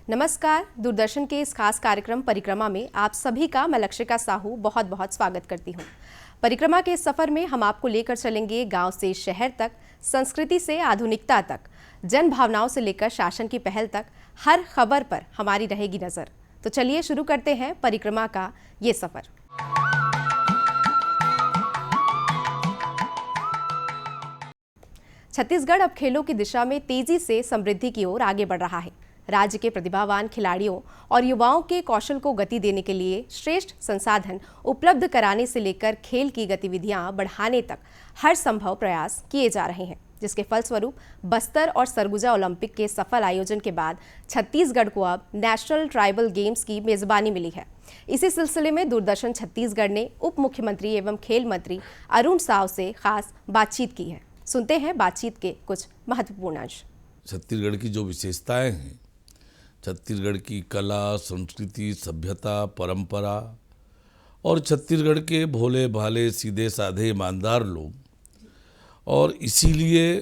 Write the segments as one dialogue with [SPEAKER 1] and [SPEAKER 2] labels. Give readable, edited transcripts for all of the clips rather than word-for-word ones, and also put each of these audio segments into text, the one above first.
[SPEAKER 1] नमस्कार। दूरदर्शन के इस खास कार्यक्रम परिक्रमा में आप सभी का मैं लक्षिका साहू बहुत बहुत स्वागत करती हूँ। परिक्रमा के इस सफर में हम आपको लेकर चलेंगे गांव से शहर तक, संस्कृति से आधुनिकता तक, जन भावनाओं से लेकर शासन की पहल तक, हर खबर पर हमारी रहेगी नजर। तो चलिए शुरू करते हैं परिक्रमा का ये सफर। छत्तीसगढ़ अब खेलों की दिशा में तेजी से समृद्धि की ओर आगे बढ़ रहा है। राज्य के प्रतिभावान खिलाड़ियों और युवाओं के कौशल को गति देने के लिए श्रेष्ठ संसाधन उपलब्ध कराने से लेकर खेल की गतिविधियां बढ़ाने तक हर संभव प्रयास किए जा रहे हैं, जिसके फलस्वरूप बस्तर और सरगुजा ओलंपिक के सफल आयोजन के बाद छत्तीसगढ़ को अब नेशनल ट्राइबल गेम्स की मेजबानी मिली है। इसी सिलसिले में दूरदर्शन छत्तीसगढ़ ने उप मुख्यमंत्री एवं खेल मंत्री अरुण साव से खास बातचीत की है। सुनते हैं बातचीत के कुछ महत्वपूर्ण अंश।
[SPEAKER 2] छत्तीसगढ़ की जो विशेषताएं हैं, छत्तीसगढ़ की कला, संस्कृति, सभ्यता, परंपरा और छत्तीसगढ़ के भोले भाले, सीधे साधे, ईमानदार लोग, और इसीलिए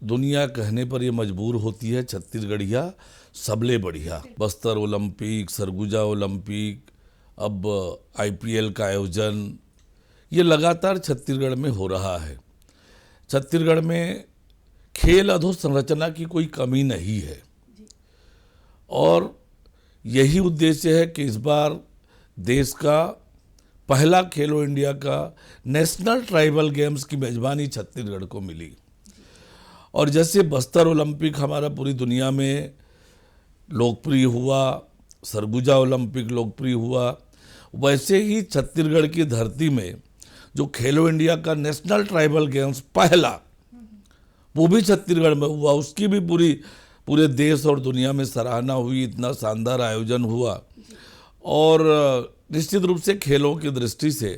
[SPEAKER 2] दुनिया कहने पर ये मजबूर होती है छत्तीसगढ़िया सबले बढ़िया। बस्तर ओलंपिक, सरगुजा ओलंपिक, अब IPL का आयोजन, ये लगातार छत्तीसगढ़ में हो रहा है। छत्तीसगढ़ में खेल अधोसंरचना की कोई कमी नहीं है और यही उद्देश्य है कि इस बार देश का पहला खेलो इंडिया का नेशनल ट्राइबल गेम्स की मेजबानी छत्तीसगढ़ को मिली। और जैसे बस्तर ओलंपिक हमारा पूरी दुनिया में लोकप्रिय हुआ, सरगुजा ओलंपिक लोकप्रिय हुआ, वैसे ही छत्तीसगढ़ की धरती में जो खेलो इंडिया का नेशनल ट्राइबल गेम्स पहला, वो भी छत्तीसगढ़ में हुआ। उसकी भी पूरे देश और दुनिया में सराहना हुई। इतना शानदार आयोजन हुआ और निश्चित रूप से खेलों की दृष्टि से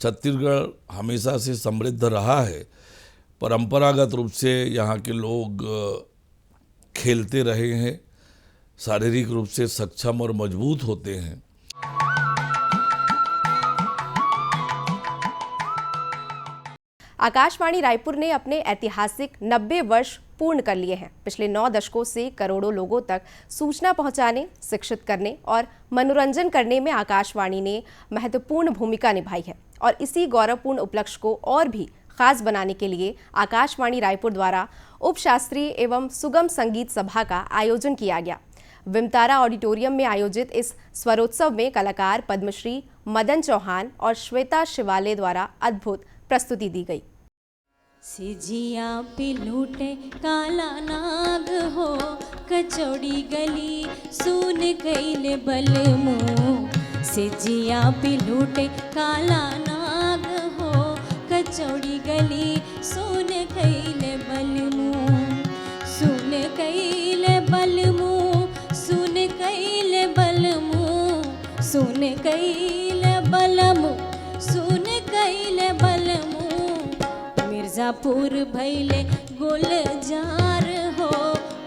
[SPEAKER 2] छत्तीसगढ़ हमेशा से समृद्ध रहा है। परंपरागत रूप से यहाँ के लोग खेलते रहे हैं, शारीरिक रूप से सक्षम और मजबूत होते हैं।
[SPEAKER 1] आकाशवाणी रायपुर ने अपने ऐतिहासिक 90 वर्ष पूर्ण कर लिए हैं। पिछले 9 दशकों से करोड़ों लोगों तक सूचना पहुंचाने, शिक्षित करने और मनोरंजन करने में आकाशवाणी ने महत्वपूर्ण भूमिका निभाई है और इसी गौरवपूर्ण उपलक्ष्य को और भी खास बनाने के लिए आकाशवाणी रायपुर द्वारा उप शास्त्रीय एवं सुगम संगीत सभा का आयोजन किया गया। विमतारा ऑडिटोरियम में आयोजित इस स्वरोत्सव में कलाकार पद्मश्री मदन चौहान और श्वेता शिवाले द्वारा अद्भुत प्रस्तुति दी गई।
[SPEAKER 3] सिजिया पिलूटे काला नाग हो, कचौड़ी गली सुन गईले बलमो। सिजिया पिलूटे काला नाग हो, कचौड़ी गली सुन गईले बलमो। सुन गईले बलमो, सुन गईले बलमो, सुन गईले बलमो, सुन गईले बलमो। मिर्जापुर भैले गुलजार हो,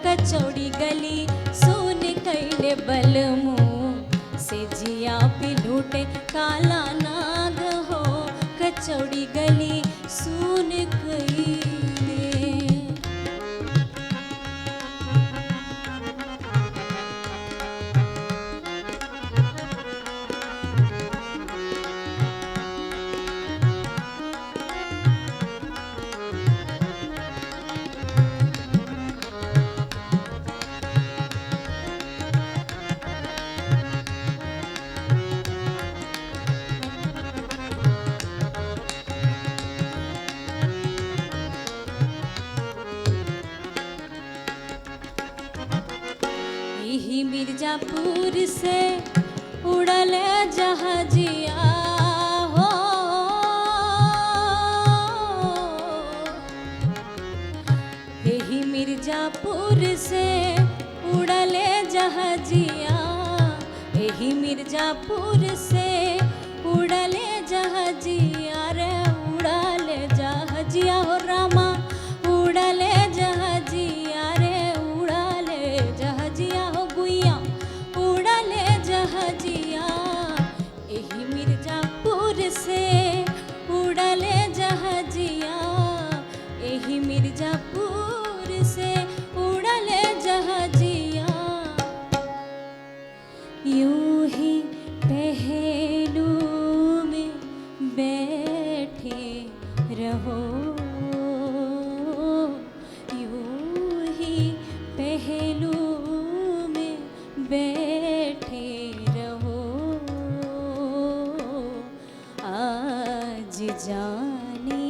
[SPEAKER 3] कचौड़ी गली सुन कैले बलमो। सिजिया पिलूटे काला नाग हो, कचौड़ी गली सुन कैले। मिर्जापुर से उड़ल जहाजिया हो, यही मिर्जापुर से उड़ल जहाजिया, यही मिर्जापुर से उड़ल जहाजिया रे, उड़ल जहाजिया हो रामा, उड़ल जहाजिया रे, उड़ल जहाजिया हो गुइया, उड़ल जहाजिया। यही मिर्जापुर से उड़ल जहाजिया, यही मिर्जापुर से उड़ल जहाजिया। रहो, यूं ही पहलू में बैठे रहो। आज जाने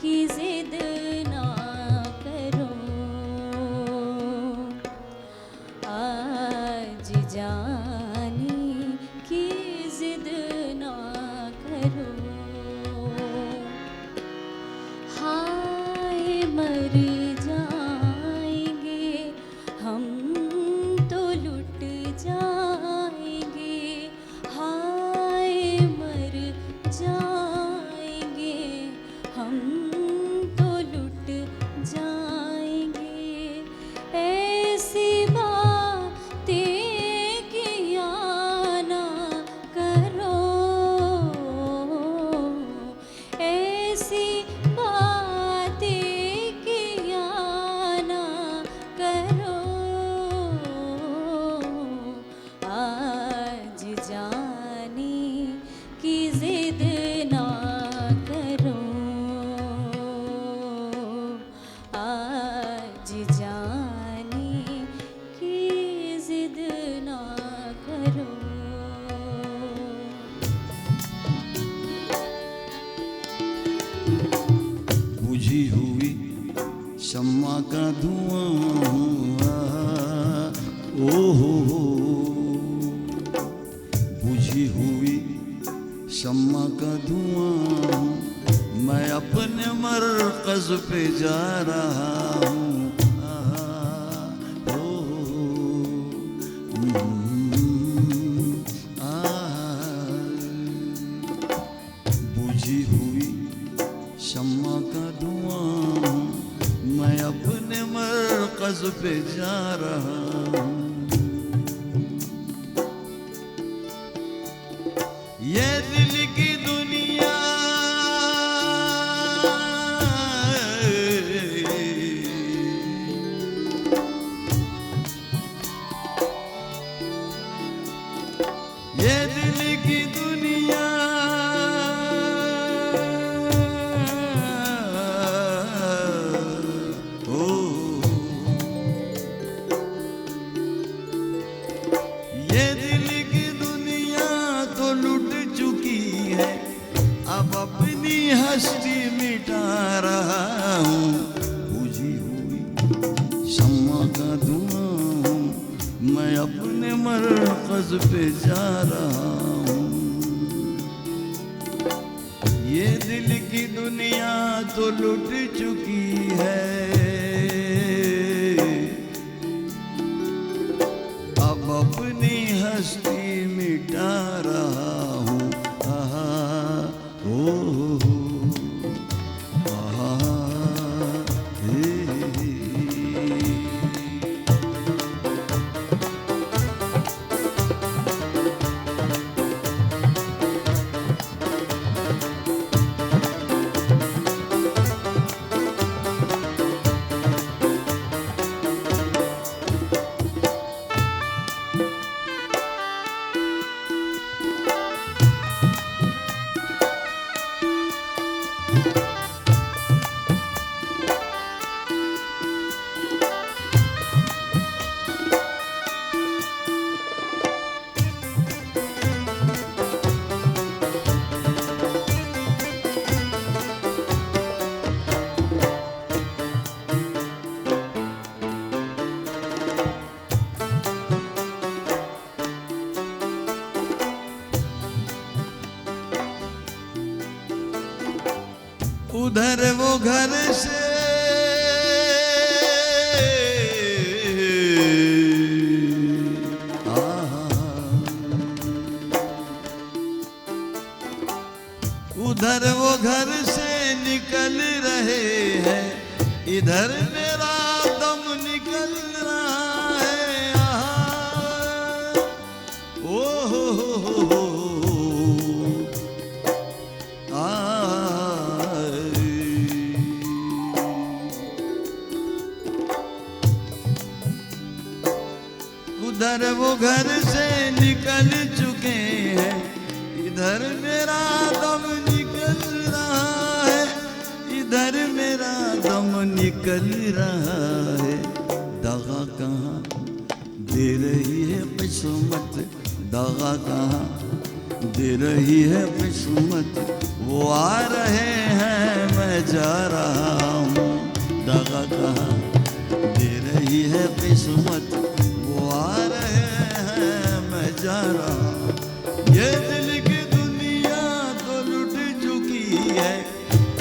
[SPEAKER 3] की जिद ना करो, आज जाने की जिद ना करो। हाय मर जाएंगे हम तो लुट जाएंगे, हाय मर जाएंगे हम तो लुट जाएंगे। ऐसी बातें किया ना करो, ऐसी बातें किया ना करो। आज जाने की जिद ना करो, आज जाने की जिद ना करो।
[SPEAKER 4] बुझी हुई शम्मा का धुआं, ओ हो, बुझी हुई शम्मा का धुआं, मैं अपने मरकज पे जा रहा हूँ। ओ बुझी हुई शम्मा का धुआं, मैं अपने मरकज पे जा रहा हूँ। ये दिल की दुनिया ये दिल की दुनिया ओ ये दिल की दुनिया तो लुट चुकी है, अब अपनी हस्ती मिटा रहा हूँ। बुझी हुई शम्मा का धुआं, मैं अपने मरकज पे जा रहा हूँ। ये दिल की दुनिया तो लुट चुकी है, अब अपनी हस्ती मिटा रहा हूँ। आहा, ओ आहा, हे, हे। उधर वो घर से उधर वो घर से निकल रहे हैं, इधर मेरा दम निकल रहा है। आहा, ओ हो उधर वो घर से निकल चुके हैं, इधर मेरा दम निकल रहा है। दगा कहाँ दे रही है किस्मत, वो आ रहे हैं मैं जा रहा हूँ। दगा कहाँ दे रही है किस्मत, वो आ रहे हैं मैं जा रहा हूँ। ये दिल की दुनिया तो लुट चुकी है,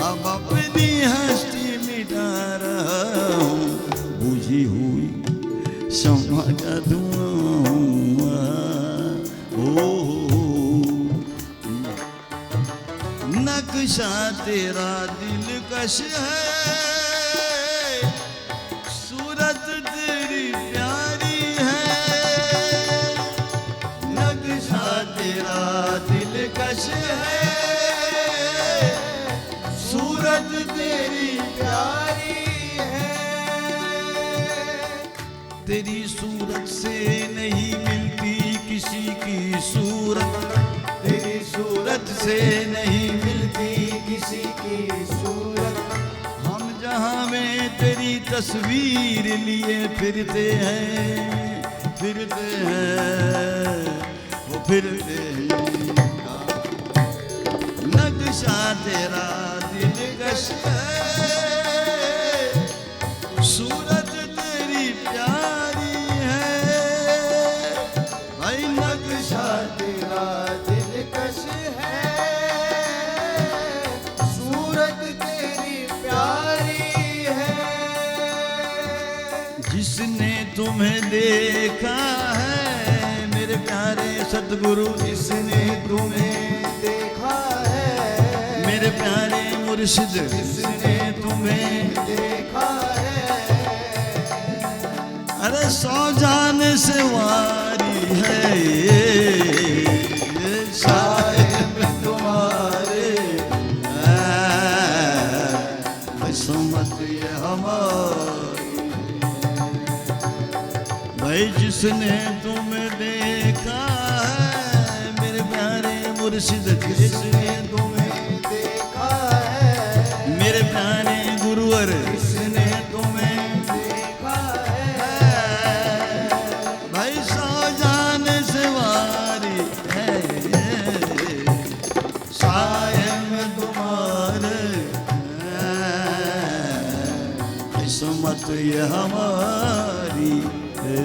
[SPEAKER 4] अब अपनी हस्ती मिटा रहा हूँ। बुझी हुई शम्मा का धुआं, नक्शा तेरा दिलकश है, सूरत तेरी प्यारी है। नक्शा तेरा दिलकश है, सूरत तेरी प्यारी है। तेरी सूरत से नहीं मिलती किसी की सूरत, तेरी सूरत से नहीं मिलती किसी की सूरत। हम जहाँ में तेरी तस्वीर लिए फिरते हैं, फिरते हैं, वो फिरते हैं। नक्शा तेरा दिलकश है, सूरत तेरी प्यारी है। भाई नक्शा तेरा दिलकश है, सूरत तेरी प्यारी है। जिसने तुम्हें देखा है मेरे प्यारे सतगुरु, जिसने तुम्हें देखा है मेरे प्यारे मुर्शिद, जिसने तुम्हें देखा है। अरे 100 जान से वारी है ये शायद तुम्हारे, किस्मत ये हमारी। भाई जिसने तुम्हें देखा है मेरे प्यारे मुर्शिद, जिसने तुम्हें देखा है मेरे प्यारे गुरुवर, जिसने तुम्हें देखा है। भाई 100 जान से वारी है शायद तुम्हारे, किस्मत ये हमारी है।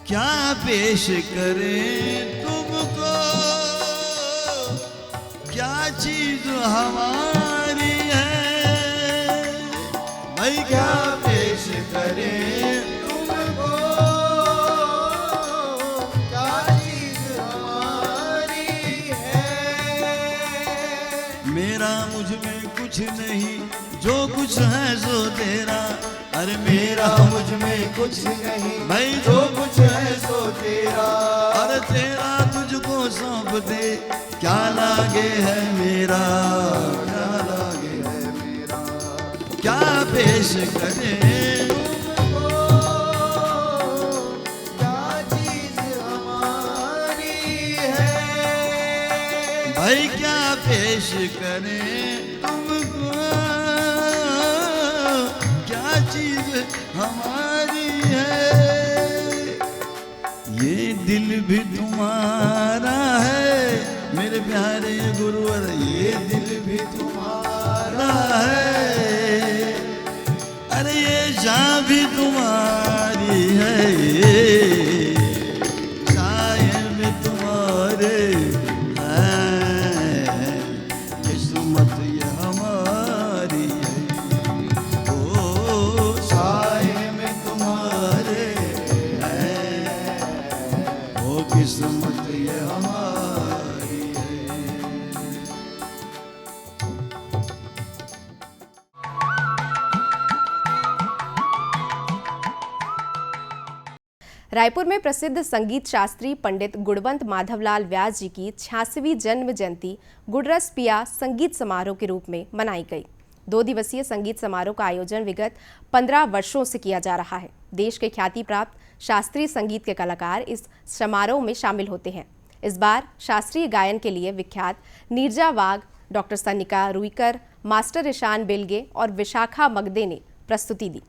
[SPEAKER 4] क्या पेश करें तुमको, क्या चीज हमारी है। भाई क्या पेश करें तुमको, क्या चीज हमारी है। मेरा मुझ में कुछ नहीं, जो कुछ है सो तेरा। अरे मेरा मुझ में कुछ नहीं भाई, जो कुछ है सो तेरा। अरे तेरा तुझको सौंप दे, क्या लागे है मेरा, क्या लागे है मेरा। क्या पेश करें तुमको, क्या चीज हमारी है। भाई क्या पेश करें तुमको, क्या चीज हमारी है। ये दिल भी तुम्हारा है मेरे प्यारे गुरुवर, ये दिल भी तुम्हारा है। अरे ये जान भी तुम्हारी है, शायद तुम्हारे है। किस्मत ये हमारी है, ओ शायद तुम्हारे है। ओ किस्मत ये हमारी है।
[SPEAKER 1] रायपुर में प्रसिद्ध संगीत शास्त्री पंडित गुणवंत माधवलाल व्यास जी की 86वीं जन्म जयंती गुडरस पिया संगीत समारोह के रूप में मनाई गई। 2 दिवसीय संगीत समारोह का आयोजन विगत 15 वर्षों से किया जा रहा है। देश के ख्याति प्राप्त शास्त्रीय संगीत के कलाकार इस समारोह में शामिल होते हैं। इस बार शास्त्रीय गायन के लिए विख्यात नीरजा वाघ, डॉक्टर सनिका रुईकर, मास्टर ईशान बेलगे और विशाखा मगदे ने प्रस्तुति दी।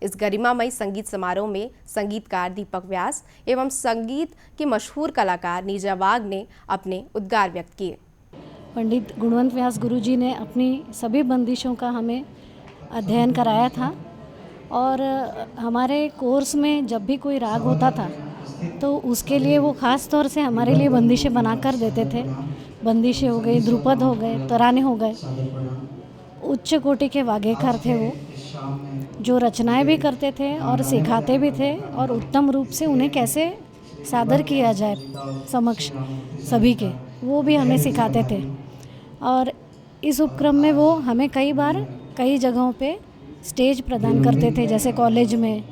[SPEAKER 1] इस गरिमामय संगीत समारोह में संगीतकार दीपक व्यास एवं संगीत के मशहूर कलाकार नीजा वाघ ने अपने उद्गार व्यक्त किए।
[SPEAKER 5] पंडित गुणवंत व्यास गुरुजी ने अपनी सभी बंदिशों का हमें अध्ययन कराया था और हमारे कोर्स में जब भी कोई राग होता था तो उसके लिए वो ख़ास तौर से हमारे लिए बंदिशें बना कर देते थे। बंदिशें हो गई, ध्रुपद हो गए, तराने हो गए। उच्च कोटि के वाग्यकार थे वो, जो रचनाएं भी करते थे और सिखाते भी थे और उत्तम रूप से उन्हें कैसे सादर किया जाए समक्ष सभी के, वो भी हमें सिखाते थे। और इस उपक्रम में वो हमें कई बार कई जगहों पे स्टेज प्रदान करते थे, जैसे कॉलेज में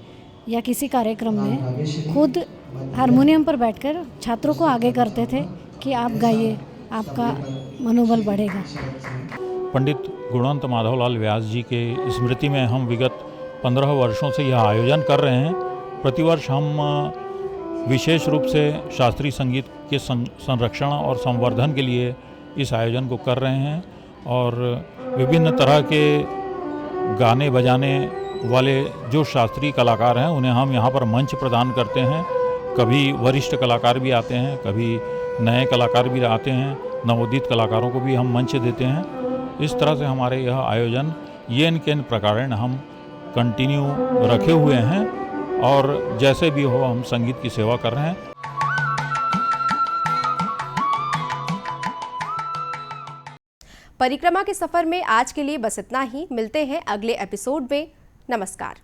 [SPEAKER 5] या किसी कार्यक्रम में खुद हारमोनियम पर बैठकर छात्रों को आगे करते थे कि आप गाइए, आपका मनोबल बढ़ेगा।
[SPEAKER 6] पंडित गुणवंत माधवलाल व्यास जी के स्मृति में हम विगत 15 वर्षों से यह आयोजन कर रहे हैं। प्रतिवर्ष हम विशेष रूप से शास्त्रीय संगीत के संरक्षण और संवर्धन के लिए इस आयोजन को कर रहे हैं और विभिन्न तरह के गाने बजाने वाले जो शास्त्रीय कलाकार हैं उन्हें हम यहाँ पर मंच प्रदान करते हैं। कभी वरिष्ठ कलाकार भी आते हैं, कभी नए कलाकार भी आते हैं, नवोदित कलाकारों को भी हम मंच देते हैं। इस तरह से हमारे यह आयोजन येन केन प्रकारेण हम कंटिन्यू रखे हुए हैं और जैसे भी हो हम संगीत की सेवा कर रहे हैं।
[SPEAKER 1] परिक्रमा के सफर में आज के लिए बस इतना ही। मिलते हैं अगले एपिसोड में। नमस्कार।